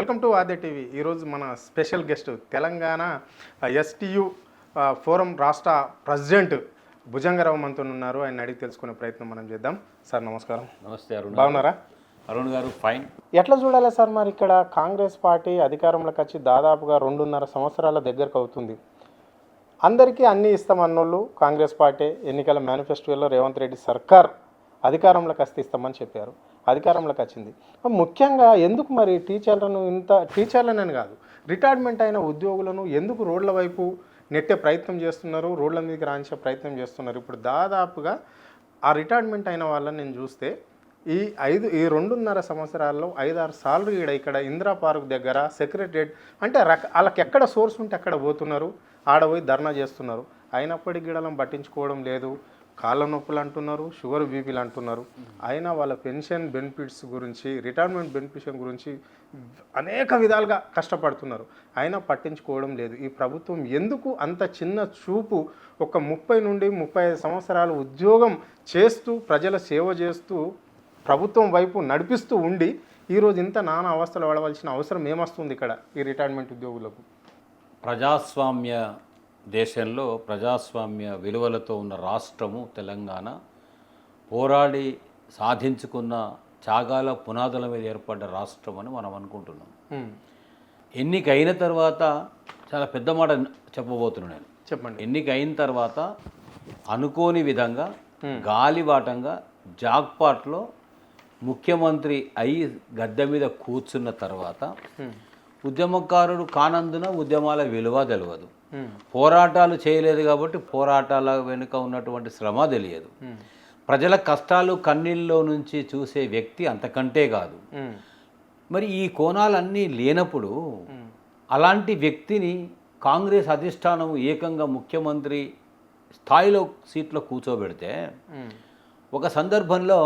Welcome to Aadya TV. ఈరోజు మన special guest Telangana STU forum రాష్ట్ర ప్రెసిడెంట్ భుజంగరావు మనతో ఉన్నారు. ఆయన అడిగి తెలుసుకునే ప్రయత్నం మనం చేద్దాం. సార్ నమస్కారం. నమస్తే అరుణ్. బాగున్నారా? అరుణ్ గారు ఫైన్. ఎట్లా చూడాలి సార్ మరి ఇక్కడ కాంగ్రెస్ పార్టీ అధికారంలోకి వచ్చి దాదాపుగా 2.5 సంవత్సరాల దగ్గరకు అవుతుంది. అందరికీ అన్నీ ఇస్తామన్నోళ్ళు కాంగ్రెస్ పార్టీ ఎన్నికల మేనిఫెస్టోలో రేవంత్ రెడ్డి సర్కార్ అధికారంలోకి వస్తే ఇస్తామని చెప్పారు. అధికారంలోకి వచ్చింది. ముఖ్యంగా ఎందుకు మరి టీచర్లనని కాదు, రిటైర్మెంట్ అయిన ఉద్యోగులను ఎందుకు రోడ్ల వైపు నెట్టే ప్రయత్నం చేస్తున్నారు, రోడ్ల మీదకి రాయించే ప్రయత్నం చేస్తున్నారు? ఇప్పుడు దాదాపుగా ఆ రిటైర్మెంట్ అయిన వాళ్ళని నేను చూస్తే ఈ 2.5 సంవత్సరాల్లో 5-6 సార్లు ఇక్కడ ఇందిరా పార్క్ దగ్గర సెక్రటరియట్ అంటే వాళ్ళకి ఎక్కడ సోర్స్ ఉంటే అక్కడ పోతున్నారు, ఆడపోయి ధర్నా చేస్తున్నారు. అయినప్పటికీ గిడలం పట్టించుకోవడం లేదు. కాళ్ళ నొప్పులు అంటున్నారు, షుగర్ బీపీలు అంటున్నారు. అయినా వాళ్ళ పెన్షన్ బెనిఫిట్స్ గురించి, రిటైర్మెంట్ బెనిఫిట్స్ గురించి అనేక విధాలుగా కష్టపడుతున్నారు. అయినా పట్టించుకోవడం లేదు. ఈ ప్రభుత్వం ఎందుకు అంత చిన్న చూపు? ఒక 30 నుండి 35 సంవత్సరాలు ఉద్యోగం చేస్తూ ప్రజల సేవ చేస్తూ ప్రభుత్వం వైపు నడిపిస్తూ ఉండి ఈరోజు ఇంత నానా అవస్థలు పడవలసిన అవసరం ఏమొస్తుంది ఇక్కడ ఈ రిటైర్మెంట్ ఉద్యోగులకు? ప్రజాస్వామ్య దేశంలో ప్రజాస్వామ్య విలువలతో ఉన్న రాష్ట్రము తెలంగాణ పోరాడి సాధించుకున్న త్యాగాల పునాదుల మీద ఏర్పడ్డ రాష్ట్రం అని మనం అనుకుంటున్నాం. ఎన్నిక అయిన తర్వాత చాలా పెద్ద మాట చెప్పబోతున్నాను నేను. చెప్పండి. ఎన్నిక అయిన తర్వాత అనుకోని విధంగా గాలివాటంగా జాక్పాట్లో ముఖ్యమంత్రి అయి గద్దె మీద కూర్చున్న తర్వాత ఉద్యమకారుడు కానందున ఉద్యమాల విలువ తెలియదు. పోరాటాలు చేయలేదు కాబట్టి పోరాటాల వెనుక ఉన్నటువంటి శ్రమ తెలియదు. ప్రజల కష్టాలు కన్నీళ్ళలో నుంచి చూసే వ్యక్తి అంతకంటే కాదు. మరి ఈ కోణాలన్నీ లేనప్పుడు అలాంటి వ్యక్తిని కాంగ్రెస్ అధిష్టానం ఏకంగా ముఖ్యమంత్రి స్థాయిలో సీట్లో కూర్చోబెడితే ఒక సందర్భంలో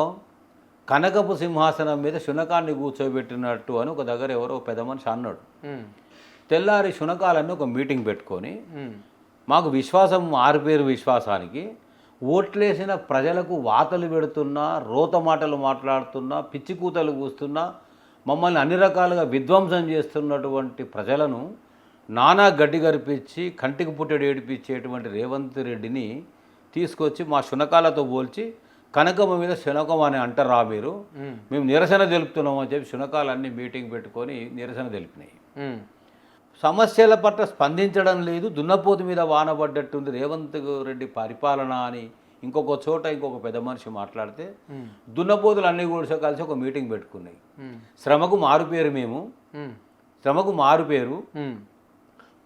కనకపు సింహాసనం మీద శునకాన్ని కూర్చోబెట్టినట్టు అని ఒక దగ్గర ఎవరో పెద్ద మనిషి అన్నాడు. తెల్లారి శునకాలన్నీ ఒక మీటింగ్ పెట్టుకొని మాకు విశ్వాసం మారిపోయారు, విశ్వాసానికి ఓట్లేసిన ప్రజలకు వాతలు పెడుతున్నా, రోత మాటలు మాట్లాడుతున్నా, పిచ్చి కూతలు కూస్తున్నా, మమ్మల్ని అన్ని రకాలుగా విధ్వంసం చేస్తున్నటువంటి ప్రజలను నానా గడ్డి గరిపించి కంటికి పుట్టెడు ఏడిపించేటువంటి రేవంత్ రెడ్డిని తీసుకొచ్చి మా శునకాలతో పోల్చి కనకమ్మ మీద శునకం అని అంటారా మీరు, మేము నిరసన తెలుపుతున్నాం అని చెప్పి శునకాలన్నీ మీటింగ్ పెట్టుకొని నిరసన తెలిపినాయి. సమస్యల పట్ల స్పందించడం లేదు. దున్నపోతు మీద వానబడ్డట్టుంది రేవంత్ రెడ్డి పరిపాలన అని ఇంకొక చోట ఇంకొక పెద్ద మనిషి మాట్లాడితే దున్నపోతులు అన్నీ కూడా కలిసి ఒక మీటింగ్ పెట్టుకున్నాయి. శ్రమకు మారుపేరు, మేము శ్రమకు మారుపేరు,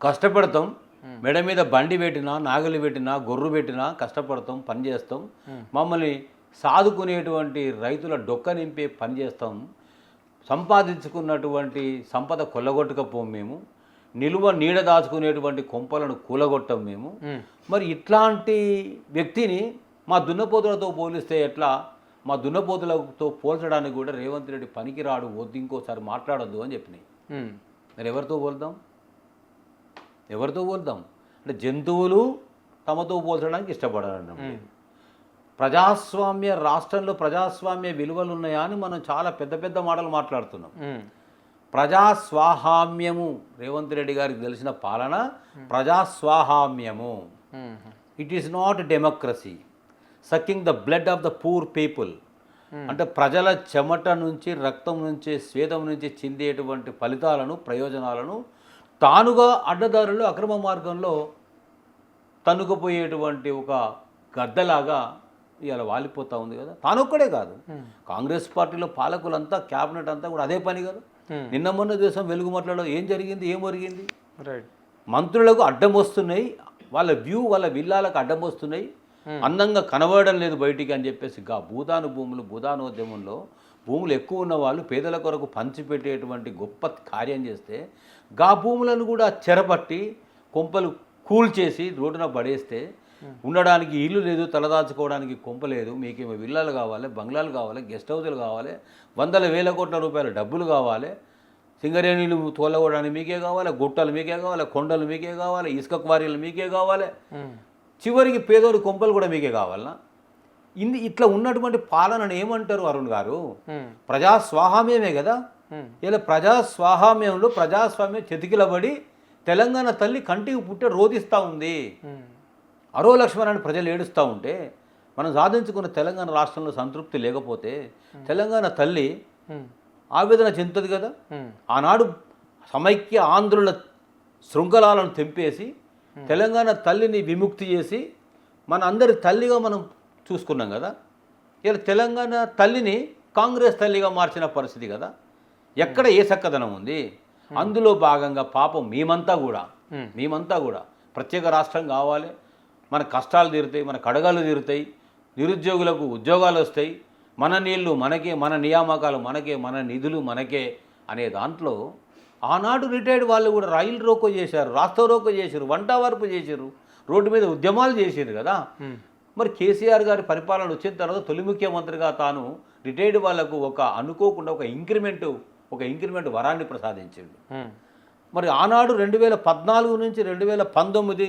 కష్టపడతాం, మెడ మీద బండి పెట్టినా, నాగలి పెట్టినా, గొర్రు పెట్టినా కష్టపడతాం, పని చేస్తాం, మమ్మల్ని సాదుకునేటువంటి రైతుల డొక్క నింపే పని చేస్తాం, సంపాదించుకున్నటువంటి సంపద కొల్లగొట్టకపోం, మేము నిలువ నీడ దాచుకునేటువంటి కొంపలను కూలగొట్టం మేము. మరి ఇట్లాంటి వ్యక్తిని మా దున్నపోతులతో పోలిస్తే ఎట్లా? మా దున్నపోతులతో పోల్చడానికి కూడా రేవంత్ రెడ్డి పనికిరాడు, వద్దు, ఇంకోసారి మాట్లాడొద్దు అని చెప్పినాయి. మరి ఎవరితో పోల్దాం? ఎవరితో పోల్దాం? అంటే జంతువులు తమతో పోల్చడానికి ఇష్టపడాలి. ప్రజాస్వామ్య రాష్ట్రంలో ప్రజాస్వామ్య విలువలు ఉన్నాయా అని మనం చాలా పెద్ద పెద్ద మాటలు మాట్లాడుతున్నాం. ప్రజాస్వాహామ్యము రేవంత్ రెడ్డి గారికి తెలిసిన పాలన ప్రజాస్వాహామ్యము. It is not democracy. Sucking the blood of the poor people అంటే ప్రజల చెమట నుంచి, రక్తం నుంచి, స్వేదం నుంచి చిందేటువంటి ఫలితాలను, ప్రయోజనాలను తానుగా అడ్డదారులు అక్రమ మార్గంలో తన్నుకుపోయేటువంటి ఒక గద్దలాగా ఇవాళ వాలిపోతూ ఉంది కదా. తానొక్కడే కాదు, కాంగ్రెస్ పార్టీలో పాలకులంతా, క్యాబినెట్ అంతా కూడా అదే పని కదా. నిన్న మొన్న దేశం వెలుగు మాట్లాడడం ఏం జరిగింది, ఏం ఒరిగింది? మంత్రులకు అడ్డం వస్తున్నాయి, వాళ్ళ వ్యూ, వాళ్ళ విల్లాలకు అడ్డం వస్తున్నాయి, అందంగా కనబడడం లేదు బయటికి అని చెప్పేసి భూదాను భూములు, భూదానోద్యమంలో భూములు ఎక్కువ ఉన్న వాళ్ళు పేదల కొరకు పంచిపెట్టేటువంటి గొప్ప కార్యం చేస్తే భూములను కూడా చెరపట్టి కొంపలు కూల్చేసి రోడ్డున పడేస్తే ఉండడానికి ఇల్లు లేదు, తలదాచుకోవడానికి కొంప లేదు, మీకేమో విల్లాలు కావాలి, బంగ్లాలు కావాలి, గెస్ట్ హౌజులు కావాలి, 100,000 కోట్ల రూపాయల డబ్బులు కావాలి, సింగరేణిలు తోలగొడానికి మీకే కావాలి, గుట్టలు మీకే కావాలి, కొండలు మీకే కావాలి, ఇసుక క్వారీలు మీకే కావాలి, చివరికి పేదోడు కొంపలు కూడా మీకే కావాలన్నా? ఇట్లా ఉన్నటువంటి పాలనను ఏమంటారు అరుణ్ గారు? ప్రజాస్వామ్యమే కదా. ఇలా ప్రజాస్వామ్యంలో ప్రజాస్వామ్యం చెతికిలబడి తెలంగాణ తల్లి కంటికి పుట్టే రోధిస్తూ ఉంది. అరో లక్ష్మణాన్ని ప్రజలు ఏడుస్తూ ఉంటే మనం సాధించుకున్న తెలంగాణ రాష్ట్రంలో సంతృప్తి లేకపోతే తెలంగాణ తల్లి ఆవేదన చెందుతుంది కదా. ఆనాడు సమైక్య ఆంధ్రుల శృంఖలాలను తెంపేసి తెలంగాణ తల్లిని విముక్తి చేసి మన అందరి తల్లిగా మనం చూసుకున్నాం కదా. ఇలా తెలంగాణ తల్లిని కాంగ్రెస్ తల్లిగా మార్చిన పరిస్థితి కదా. ఎక్కడ ఏ చక్కదనం ఉంది? అందులో భాగంగా పాపం మేమంతా కూడా ప్రత్యేక రాష్ట్రం కావాలి, మన కష్టాలు తీరుతాయి, మన కడగాలు తీరుతాయి, నిరుద్యోగులకు ఉద్యోగాలు వస్తాయి, మన నీళ్లు మనకే, మన నియామకాలు మనకే, మన నిధులు మనకే అనే దాంట్లో ఆనాడు రిటైర్డ్ వాళ్ళు కూడా రైలు రోకో చేశారు, రాస్తా రోకో చేశారు, వంట వార్పు చేశారు, రోడ్డు మీద ఉద్యమాలు చేశారు కదా. మరి కేసీఆర్ గారి పరిపాలన వచ్చిన తర్వాత తొలి ముఖ్యమంత్రిగా తాను రిటైర్డ్ వాళ్లకు అనుకోకుండా ఒక ఇంక్రిమెంట్ వరాన్ని ప్రసాదించాడు. మరి ఆనాడు 2014 నుంచి 2019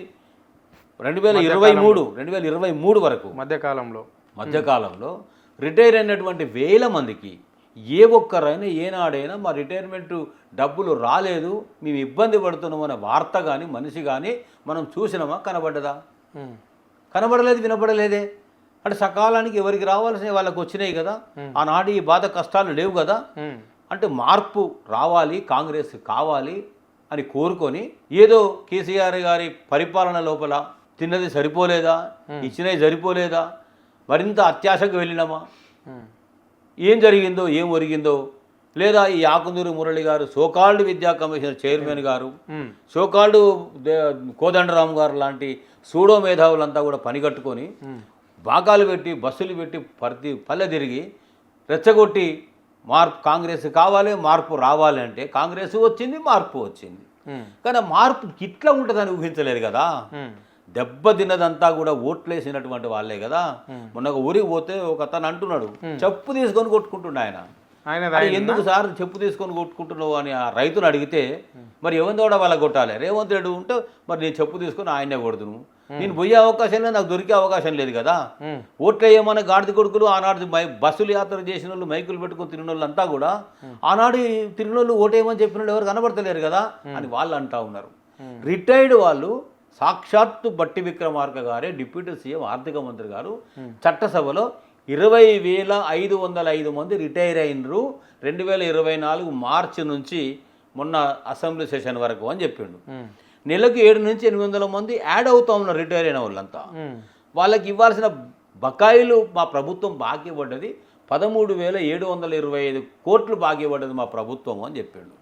2023 వరకు మధ్యకాలంలో రిటైర్ అయినటువంటి వేల మందికి ఏ ఒక్కరైనా ఏనాడైనా మా రిటైర్మెంట్ డబ్బులు రాలేదు, మేము ఇబ్బంది పడుతున్నాం అనే వార్త కానీ మనిషి కానీ మనం చూసినామా? కనబడ్డదా? కనబడలేదు, వినపడలేదే. అంటే సకాలానికి ఎవరికి రావాల్సిన వాళ్ళకి వచ్చినాయి కదా. ఆనాడు ఈ బాధ కష్టాలు లేవు కదా. అంటే మార్పు రావాలి, కాంగ్రెస్ కావాలి అని కోరుకొని ఏదో కేసీఆర్ గారి పరిపాలన లోపల తిన్నది సరిపోలేదా, ఇచ్చినవి సరిపోలేదా, మరింత అత్యాశకు వెళ్ళినామా, ఏం జరిగిందో ఏం ఒరిగిందో, లేదా ఈ ఆకుందూరు మురళి గారు సోకాల్డ్ విద్యా కమిషన్ చైర్మన్ గారు, సోకాల్డ్ కోదండరామ్ గారు లాంటి సూడో మేధావులంతా కూడా పనిగట్టుకొని బాకాలు పెట్టి బస్సులు పెట్టి పల్లె తిరిగి రెచ్చగొట్టి కాంగ్రెస్ కావాలి, మార్పు రావాలి అంటే కాంగ్రెస్ వచ్చింది, మార్పు వచ్చింది. కానీ మార్పు ఇట్లా ఉంటుందని ఊహించలేదు కదా. దెబ్బతిన్నదంతా కూడా ఓట్లేసినటువంటి వాళ్ళే కదా. మొన్న ఒక ఊరికి పోతే ఒక అతను అంటున్నాడు, చెప్పు తీసుకొని కొట్టుకుంటుండే ఆయన ఎందుకు సార్ చెప్పు తీసుకొని కొట్టుకుంటున్నావు అని ఆ రైతును అడిగితే, మరి ఎవరిని కూడా వాళ్ళ కొట్టాలి, రేవంత్ రెడ్డి ఉంటే మరి నేను చెప్పు తీసుకొని ఆయనే కొడుతును, నేను పోయే అవకాశం లేదు, నాకు దొరికే అవకాశం లేదు కదా. ఓట్లు వేయమని గాడిద కొడుకులు ఆనాడు బస్సులు యాత్ర చేసిన వాళ్ళు, మైకులు పెట్టుకుని తిరిగిన వాళ్ళు అంతా కూడా ఆనాడు తిరిగిన వాళ్ళు ఓటేయమని చెప్పిన వాళ్ళు ఎవరు కనబడతలేరు కదా అని వాళ్ళు అంటా ఉన్నారు. రిటైర్డ్ వాళ్ళు సాక్షాత్తు బట్టి విక్రమార్క గారే డిప్యూటీ సీఎం ఆర్థిక మంత్రి గారు చట్టసభలో 20,505 మంది రిటైర్ అయినరు 2024 మార్చి నుంచి మొన్న అసెంబ్లీ సెషన్ వరకు అని చెప్పిండు. నెలకు 7 నుంచి 800 మంది యాడ్ అవుతా ఉన్నారు రిటైర్ అయిన వాళ్ళంతా. వాళ్ళకి ఇవ్వాల్సిన బకాయిలు మా ప్రభుత్వం బాకీ పడ్డది 13,725 కోట్లు బాకీ పడ్డది మా ప్రభుత్వం అని చెప్పాడు.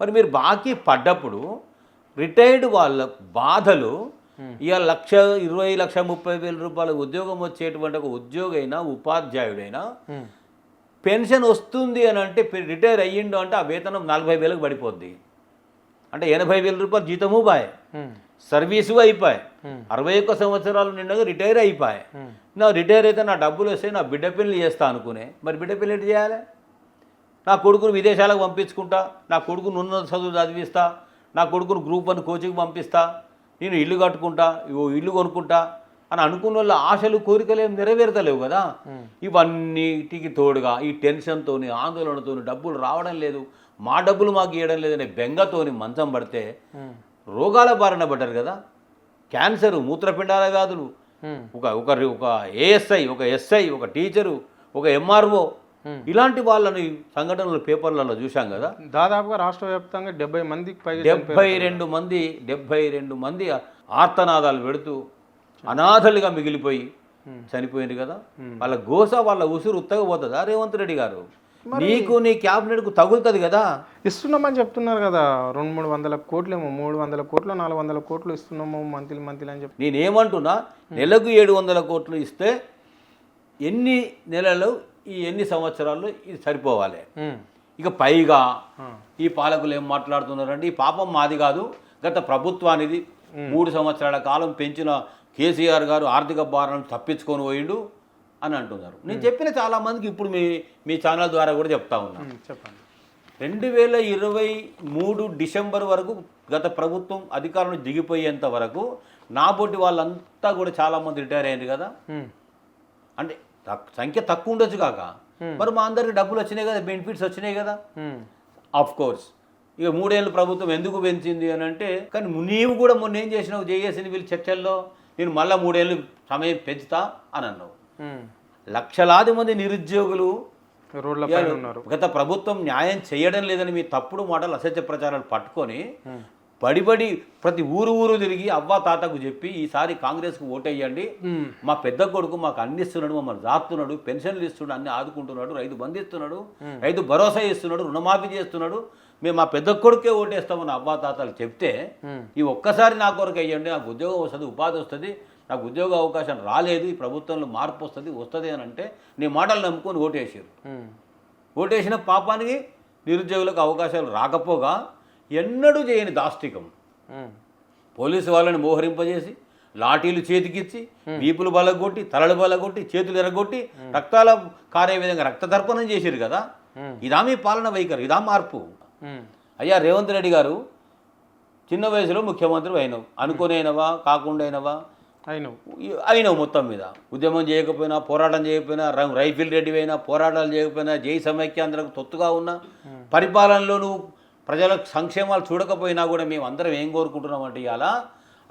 మరి మీరు బాకీ పడ్డప్పుడు రిటైర్డ్ వాళ్ళ బాధలు, ఇక 1,20,30,000 రూపాయల ఉద్యోగం వచ్చేటువంటి ఒక ఉద్యోగైనా ఉపాధ్యాయుడైనా పెన్షన్ వస్తుంది అని అంటే రిటైర్ అయ్యిండు అంటే ఆ వేతనం 40,000కు పడిపోద్ది. అంటే 80,000 రూపాయలు జీతము బాయ్, సర్వీసు అయిపోయి 61 సంవత్సరాలు నిండగా రిటైర్ అయిపోయి. నా రిటైర్ అయితే నా డబ్బులు వస్తే నా బిడ్డ పెళ్లి చేస్తా అనుకునే, మరి బిడ్డ పెళ్లి ఏంటి చేయాలి? నా కొడుకును విదేశాలకు పంపించుకుంటా, నా కొడుకును ఉన్నత చదువు చదివిస్తా, నా కొడుకును గ్రూప్ 1 కోచింగ్ పంపిస్తా, నేను ఇల్లు కట్టుకుంటా, ఇల్లు కొనుక్కుంటా అని అనుకున్న వాళ్ళ ఆశలు కోరికలు ఏం నెరవేరతలేవు కదా. ఇవన్నిటికి తోడుగా ఈ టెన్షన్తోని ఆందోళనతోని డబ్బులు రావడం లేదు, మా డబ్బులు మాకు ఇవ్వడం లేదనే బెంగతోని మంచం పడితే రోగాల బారిన పడ్డారు కదా. క్యాన్సరు, మూత్రపిండాల వ్యాధులు, ఒక ఏఎస్ఐ, ఒక ఎస్ఐ, ఒక టీచరు, ఒక ఎంఆర్ఓ, ఇలాంటి వాళ్ళని సంఘటనలు పేపర్లలో చూశాం కదా. దాదాపుగా రాష్ట్ర వ్యాప్తంగా 70 మందికి పైగా 72 మంది ఆర్తనాదాలు పెడుతూ అనాథలుగా మిగిలిపోయి చనిపోయింది కదా. వాళ్ళ గోస, వాళ్ళ ఉసురు ఉత్తగపోతుందా రేవంత్ రెడ్డి గారు? నీకు నీ క్యాబినెట్కు తగులుతుంది కదా. ఇస్తున్నామని చెప్తున్నారు కదా, 200-300 కోట్లేమో, 300 కోట్లు 400 కోట్లు ఇస్తున్నాము మంత్లీ అని చెప్పి. నేనేమంటున్నా, నెలకు 700 కోట్లు ఇస్తే ఎన్ని నెలలు, ఎన్ని సంవత్సరాల్లో ఇది సరిపోవాలి. ఇక పైగా ఈ పాలకులు ఏం మాట్లాడుతున్నారంటే, ఈ పాపం మాది కాదు, గత ప్రభుత్వానిది, 3 సంవత్సరాల కాలం పెంచిన కేసీఆర్ గారు ఆర్థిక భారం తప్పించుకొని పోయిండు అని అంటున్నారు. నేను చెప్పిన చాలామందికి ఇప్పుడు మీ ఛానల్ ద్వారా కూడా చెప్తా ఉన్నాను. చెప్పండి. 2023 డిసెంబర్ వరకు గత ప్రభుత్వం అధికారంలో దిగిపోయేంత వరకు నాబోటి వాళ్ళంతా కూడా చాలామంది రిటైర్ అయ్యారు కదా. అంటే సంఖ్య తక్కువ ఉండొచ్చు కాక మరి మా అందరికి డబ్బులు వచ్చినాయి కదా, బెనిఫిట్స్ వచ్చినాయి కదా. ఆఫ్ కోర్స్ ఇక 3 ఏళ్ళు ప్రభుత్వం ఎందుకు పెంచింది అని అంటే, కానీ నీవు కూడా మొన్న ఏం చేసినావు జేఏసీని వీళ్ళు చర్చల్లో, నేను మళ్ళీ 3 ఏళ్ళు సమయం పెంచుతా అని అన్నావు. లక్షలాది మంది నిరుద్యోగులు రోడ్లపై ఉన్నారు. గత ప్రభుత్వం న్యాయం చేయడం లేదని మీ తప్పుడు మాటలు అసత్య ప్రచారాలు పట్టుకొని బడిబడి ప్రతి ఊరు తిరిగి అవ్వ తాతకు చెప్పి ఈసారి కాంగ్రెస్కు ఓటేయండి, మా పెద్ద కొడుకు మాకు అన్ని ఇస్తున్నాడు, మమ్మల్ని దాస్తున్నాడు, పెన్షన్లు ఇస్తున్నాడు, అన్ని ఆదుకుంటున్నాడు, రైతు బంధు ఇస్తున్నాడు, రైతు భరోసా ఇస్తున్నాడు, రుణమాఫీ చేస్తున్నాడు, మేము మా పెద్ద కొడుకే ఓటేస్తామని అవ్వ తాతలు చెప్తే, ఈ ఒక్కసారి నా కొరకు వేయండి, నాకు ఉద్యోగం వస్తుంది, ఉపాధి వస్తుంది, నాకు ఉద్యోగ అవకాశం రాలేదు, ఈ ప్రభుత్వంలో మార్పు వస్తుంది అని అంటే నీ మాటలు నమ్ముకొని ఓటేసారు. ఓటేసిన పాపానికి నిరుద్యోగులకు అవకాశాలు రాకపోగా ఎన్నడూ చేయని దాష్టికం, పోలీసు వాళ్ళని మోహరింపజేసి లాఠీలు చేతికిచ్చి వీపులు బలగొట్టి తలలు బలగొట్టి చేతులు ఎరగొట్టి రక్తాల కారే విధంగా రక్త తర్పణం చేశారు కదా. ఇదా మీ పాలన వైఖరి, ఇదా మార్పు? అయ్యా రేవంత్ రెడ్డి గారు, చిన్న వయసులో ముఖ్యమంత్రి అయినావు, అనుకునేనవా కాకుండా అయినావు, మొత్తం మీద ఉద్యమం చేయకపోయినా, పోరాటం చేయకపోయినా, రైఫిల్ రెడ్డి అయినా, పోరాటాలు చేయకపోయినా, జై సమైక్యాంధ్రకు తొత్తుగా ఉన్నా, పరిపాలనలో నువ్వు ప్రజల సంక్షేమాలు చూడకపోయినా కూడా మేము అందరం ఏం కోరుకుంటున్నామంటే ఇవాళ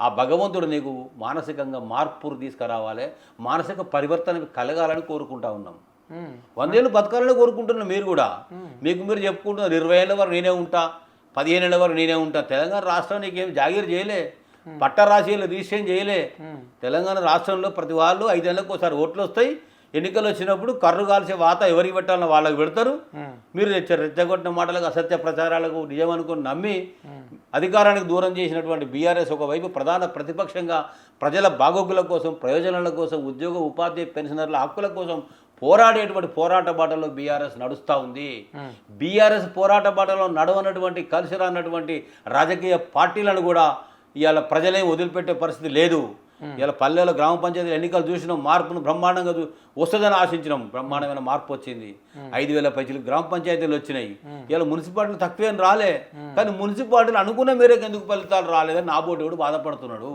ఆ భగవంతుడు నీకు మానసికంగా మార్పులు తీసుకురావాలి, మానసిక పరివర్తన కలగాలని కోరుకుంటా ఉన్నాం. 100 ఏళ్ళు బతకాలని కోరుకుంటున్నాం. మీరు కూడా మీకు మీరు చెప్పుకుంటున్నారు 20 ఏళ్ళ వరకు నేనే ఉంటా, 15 ఏళ్ళ వరకు నేనే ఉంటా. తెలంగాణ రాష్ట్రం నీకేం జాగీరు చేయలే, పట్ట రాశీలు రిజిస్ట్రేషన్ చేయలే. తెలంగాణ రాష్ట్రంలో ప్రతి వాళ్ళు 5 ఏళ్ళకి ఒకసారి ఓట్లు వస్తాయి, ఎన్నికలు వచ్చినప్పుడు కర్రు కాల్చే వాత ఎవరికి పెట్టాలని వాళ్ళకి పెడతారు. మీరు రెచ్చగొట్టిన మాటలకు అసత్య ప్రచారాలకు నిజం అనుకుని నమ్మి అధికారానికి దూరం చేసినటువంటి బీఆర్ఎస్ ఒకవైపు ప్రధాన ప్రతిపక్షంగా ప్రజల బాగోగుల కోసం, ప్రయోజనాల కోసం, ఉద్యోగ ఉపాధి పెన్షనర్ల హక్కుల కోసం పోరాడేటువంటి పోరాట బాటలో బీఆర్ఎస్ నడుస్తూ ఉంది. బీఆర్ఎస్ పోరాట బాటలో నడవనటువంటి కలిసి రానటువంటి రాజకీయ పార్టీలను కూడా ఇవాళ ప్రజలే వదిలిపెట్టే పరిస్థితి లేదు. ఇలా పల్లెల్లో గ్రామ పంచాయతీ ఎన్నికలు చూసినాం, మార్పును బ్రహ్మాండంగా వస్తుందని ఆశించినాం, బ్రహ్మాండమైన మార్పు వచ్చింది. 5,000 పైసలు గ్రామ పంచాయతీలు వచ్చినాయి. ఇలా మున్సిపాలిటీలు తక్కువేం రాలే, కానీ మున్సిపాలిటీలు అనుకున్న మేరకు ఎందుకు ఫలితాలు రాలేదని నా బోటి కూడా బాధపడుతున్నాడు.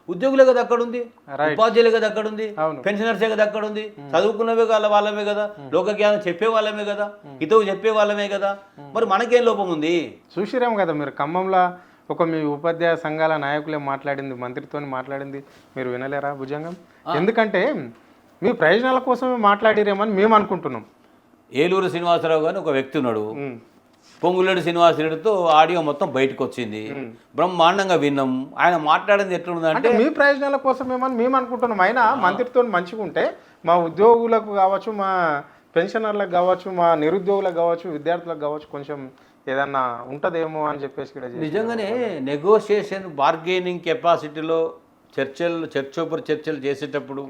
ఉద్యోగులే కదా అక్కడుంది, ఉపాధ్యాయులే కదా అక్కడుంది, పెన్షనర్సే కదా అక్కడుంది, చదువుకున్నవే కదా వాళ్ళమే కదా, లోక జ్ఞానం చెప్పే వాళ్ళమే కదా, హితవు చెప్పే వాళ్ళమే కదా, మరి మనకేం లోపం ఉంది? చూసిరాం కదా మీరు ఖమ్మంలో మీ ఉపాధ్యాయ సంఘాల నాయకులే మాట్లాడింది, మంత్రితో మాట్లాడింది, మీరు వినలేరా భుజంగం? ఎందుకంటే మీ ప్రయోజనాల కోసమే మాట్లాడిరేమని మేము అనుకుంటున్నాం. ఏలూరు శ్రీనివాసరావు గారిని ఒక వ్యక్తి ఉన్నాడు, పొంగులేడు శ్రీనివాసరెడ్డితో ఆడియో మొత్తం బయటకు వచ్చింది, బ్రహ్మాండంగా విన్నాం. ఆయన మాట్లాడింది ఎట్లుందంటే మీ ప్రయోజనాల కోసమేమని మేము అనుకుంటున్నాం. అయినా మంత్రితో మంచిగా ఉంటే మా ఉద్యోగులకు కావచ్చు, మా పెన్షనర్లకు కావచ్చు, మా నిరుద్యోగులకు కావచ్చు, విద్యార్థులకు కావచ్చు కొంచెం ఏదన్నా ఉంటుందేమో అని చెప్పేసి నిజంగానే నెగోషియేషన్ బార్గెనింగ్ కెపాసిటీలో చర్చోపరి చర్చలు చేసేటప్పుడు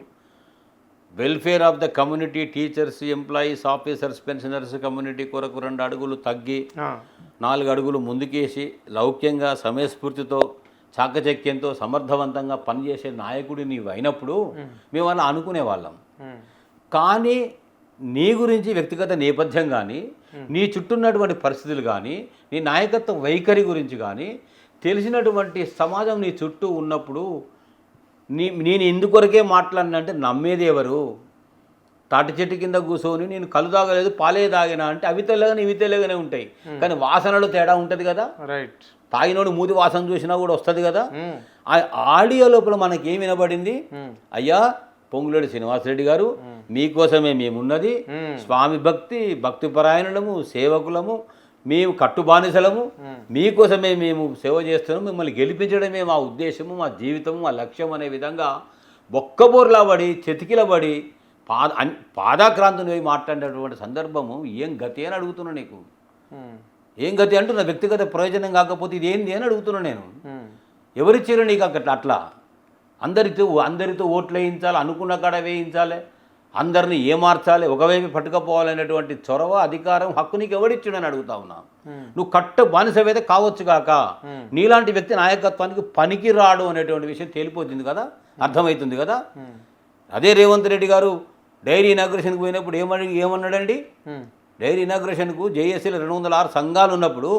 welfare of the community, teachers, employees, officers, pensioners community కొరకు 2 అడుగులు తగ్గి 4 అడుగులు ముందుకేసి లౌక్యంగా సమయస్ఫూర్తితో చాకచక్యంతో సమర్థవంతంగా పనిచేసే నాయకుడు నీవు అయినప్పుడు మేము అలా అనుకునే వాళ్ళం. కానీ నీ గురించి వ్యక్తిగత నేపథ్యం కానీ, నీ చుట్టూన్నటువంటి పరిస్థితులు కానీ, నీ నాయకత్వ వైఖరి గురించి కానీ తెలిసినటువంటి సమాజం నీ చుట్టూ ఉన్నప్పుడు నేను ఎందుకొరకే మాట్లాడినంటే నమ్మేది ఎవరు? తాటి చెట్టు కింద కూర్చొని నేను కళ్ళు తాగలేదు పాలే తాగినా అంటే అవి తెల్లగానే ఇవి తెల్లగానే ఉంటాయి, కానీ వాసనలో తేడా ఉంటుంది కదా. రైట్. తాగినోడు మూతి వాసన చూసినా కూడా వస్తుంది కదా. ఆ ఆడియో లోపల మనకేం వినబడింది? అయ్యా పొంగులేడు శ్రీనివాసరెడ్డి గారు, మీకోసమే మేమున్నది, స్వామి భక్తి పరాయణులము, సేవకులము, మేము కట్టుబానిసలము, మీకోసమే మేము సేవ చేస్తున్నాము, మిమ్మల్ని గెలిపించడమే మా ఉద్దేశము, మా జీవితము, మా లక్ష్యం అనే విధంగా బొక్కబోర్లా పడి చెతికిలబడి పాదాక్రాంతుని మాట్లాడేటువంటి సందర్భము ఏం గతి అని అడుగుతున్నా నీకు. ఏం గతి అంటున్నా, వ్యక్తిగత ప్రయోజనం కాకపోతే ఇది ఏంది అని అడుగుతున్నా నేను. ఎవరిచ్చారు నీకు అట్లా? అందరితో ఓట్లు వేయించాలి, అనుకున్న కాడ వేయించాలి, అందరిని ఏమార్చాలి, ఒకవైపు పట్టుకపోవాలనేటువంటి చొరవ, అధికారం, హక్కు నీకు ఎవడిచ్చుడని అడుగుతా ఉన్నా. నువ్వు బానిసవైతే కావచ్చు కాక నీలాంటి వ్యక్తి నాయకత్వానికి పనికి రాడు అనేటువంటి విషయం తేలిపోతుంది కదా, అర్థమవుతుంది కదా. అదే రేవంత్ రెడ్డి గారు డైరీ ఇనాగ్రేషన్కి పోయినప్పుడు ఏమన్నాడండి? డైరీ ఇనాగ్రేషన్కు జేఏసీలో 206 సంఘాలు ఉన్నప్పుడు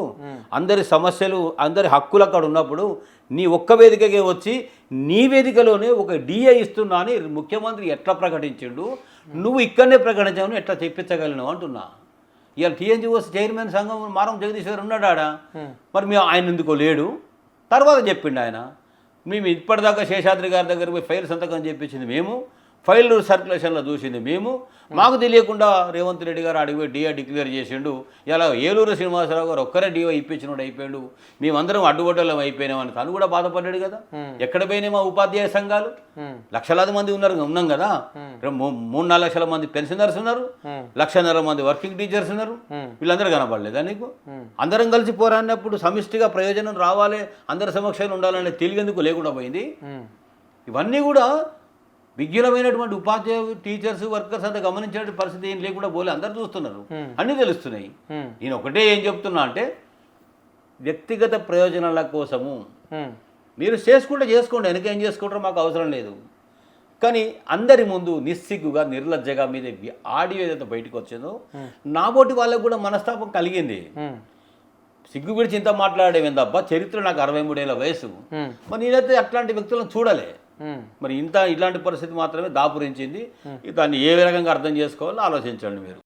అందరి సమస్యలు అందరి హక్కులు అక్కడ ఉన్నప్పుడు నీ ఒక్క వేదికకే వచ్చి నీ వేదికలోనే ఒక డిఏ ఇస్తున్నా అని ముఖ్యమంత్రి ఎట్లా ప్రకటించిండు, నువ్వు ఇక్కడనే ప్రకటించావు ఎట్లా చెప్పించగలను అంటున్నా. ఇవాళ టీఎన్జిఓస్ చైర్మన్ సంఘం మారం జగదీశ్వర్ ఉన్నాడు ఆడ, మరి మేము ఆయన ఎందుకో లేడు. తర్వాత చెప్పిండు ఆయన, మేము ఇప్పటిదాకా శేషాద్రి గారి దగ్గర పోయి ఫైల్ సంతకం చెప్పించింది మేము, ఫైల్ సర్క్యులేషన్లో చూసింది మేము, మాకు తెలియకుండా రేవంత్ రెడ్డి గారు అడిగి డిఏ డిక్లేర్ చేసిండు. ఇలా ఏలూరు శ్రీనివాసరావు గారు ఒక్కరే డిఓ ఇప్పించినోడు అయిపోయాడు, మేమందరం అడ్డుగొడ్డలం అయిపోయినామని తను కూడా బాధపడ్డాడు కదా. ఎక్కడ పోయినాయి మా ఉపాధ్యాయ సంఘాలు? లక్షలాది మంది ఉన్నాం కదా. 3-4 లక్షల మంది పెన్షనర్స్ ఉన్నారు, 1,50,000 మంది వర్కింగ్ టీచర్స్ ఉన్నారు. వీళ్ళందరూ కనపడలేదా నీకు? అందరం కలిసి పోరాడినప్పుడు సమిష్టిగా ప్రయోజనం రావాలి, అందరి సమక్షంలో ఉండాలనే తెలియఎందుకు లేకుండా పోయింది. ఇవన్నీ కూడా విజ్ఞులమైనటువంటి ఉపాధ్యాయులు టీచర్స్ వర్కర్స్ అంతా గమనించే పరిస్థితి ఏం లేకుండా పోలే, అందరు చూస్తున్నారు, అన్నీ తెలుస్తున్నాయి. నేను ఒకటే ఏం చెప్తున్నా అంటే వ్యక్తిగత ప్రయోజనాల కోసము మీరు చేసుకోండి, వెనక ఏం చేసుకుంటారో మాకు అవసరం లేదు. కానీ అందరి ముందు నిస్సిగ్గుగా నిర్లజ్జగా మీద ఆడియో ఏదైతే బయటకు వచ్చిందో నాబోటి వాళ్ళకు కూడా మనస్తాపం కలిగింది. సిగ్గు విడిచి ఇంత మాట్లాడేవి తప్ప చరిత్ర నాకు 63 ఏళ్ళ వయసు, మరి నేనైతే అట్లాంటి వ్యక్తులను చూడలే. మరి ఇట్లాంటి పరిస్థితి మాత్రమే దాపురించింది. దాన్ని ఏ రకంగా అర్థం చేసుకోవాలో ఆలోచించండి మీరు.